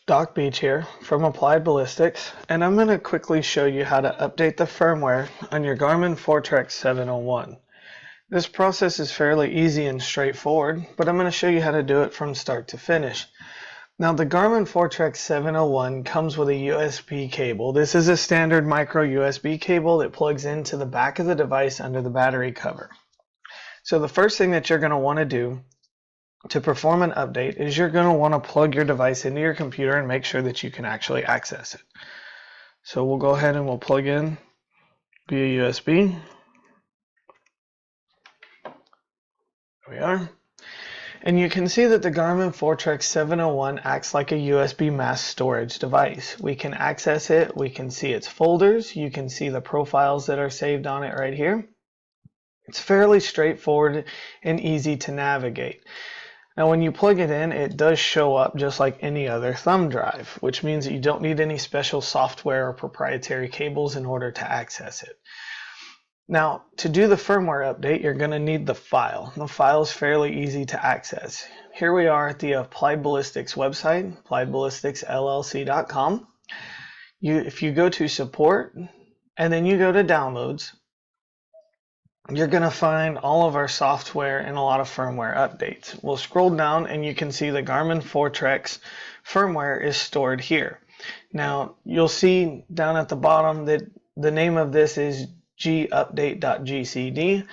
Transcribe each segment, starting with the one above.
Doc Beach here from Applied Ballistics, and I'm going to quickly show you how to update the firmware on your Garmin Foretrex 701. This process is fairly easy and straightforward, but I'm going to show you how to do it from start to finish. Now, the Garmin Foretrex 701 comes with a USB cable. This is a standard micro USB cable that plugs into the back of the device under the battery cover. So the first thing that you're going to want to do to perform an update is you're going to want to plug your device into your computer and make sure that you can actually access it. So we'll go ahead and we'll plug in via USB. There we are. And you can see that the Garmin Foretrex 701 acts like a USB mass storage device. We can access it, we can see its folders, you can see the profiles that are saved on it right here. It's fairly straightforward and easy to navigate. Now when you plug it in, it does show up just like any other thumb drive, which means that you don't need any special software or proprietary cables in order to access it. Now, to do the firmware update, you're going to need the file. The file is fairly easy to access. Here we are at the Applied Ballistics website, appliedballisticsllc.com. If you go to support and then you go to downloads, you're going to find all of our software and a lot of firmware updates. We'll scroll down and you can see the Garmin Foretrex firmware is stored here. Now, you'll see down at the bottom that the name of this is gupdate.gcd.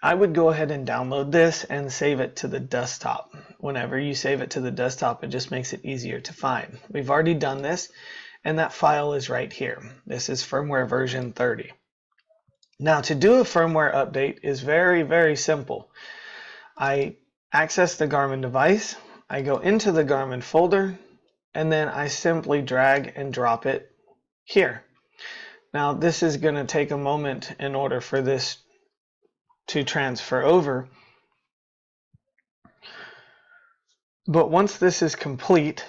I would go ahead and download this and save it to the desktop. Whenever you save it to the desktop, it just makes it easier to find. We've already done this, and that file is right here. This is firmware version 30. Now, to do a firmware update is very, very simple. I access the Garmin device, I go into the Garmin folder, and then I simply drag and drop it here. Now, this is going to take a moment in order for this to transfer over. But once this is complete,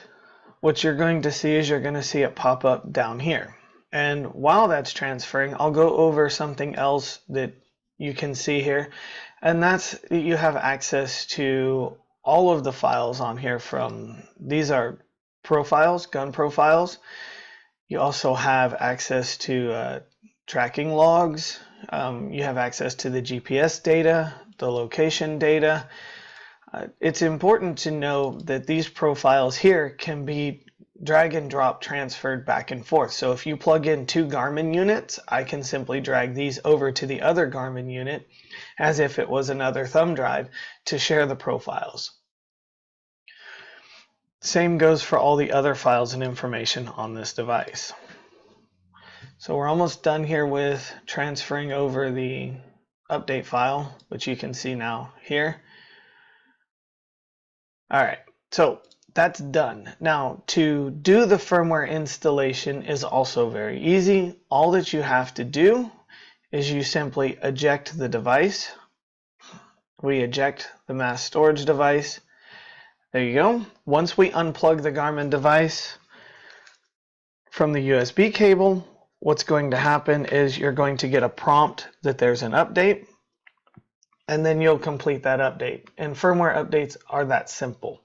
what you're going to see is you're going to see it pop up down here. And while that's transferring, I'll go over something else that you can see here. And that's you have access to all of the files on here from, these are profiles, gun profiles. You also have access to tracking logs. You have access to the GPS data, the location data. It's important to know that these profiles here can be drag and drop transferred back and forth. So if you plug in two Garmin units, I can simply drag these over to the other Garmin unit as if it was another thumb drive to share the profiles. Same goes for all the other files and information on this device. So we're almost done here with transferring over the update file, which you can see now here. All right, so that's done. Now, to do the firmware installation is also very easy. All that you have to do is you simply eject the device. We eject the mass storage device. There you go. Once we unplug the Garmin device from the USB cable, what's going to happen is you're going to get a prompt that there's an update, and then you'll complete that update. And firmware updates are that simple.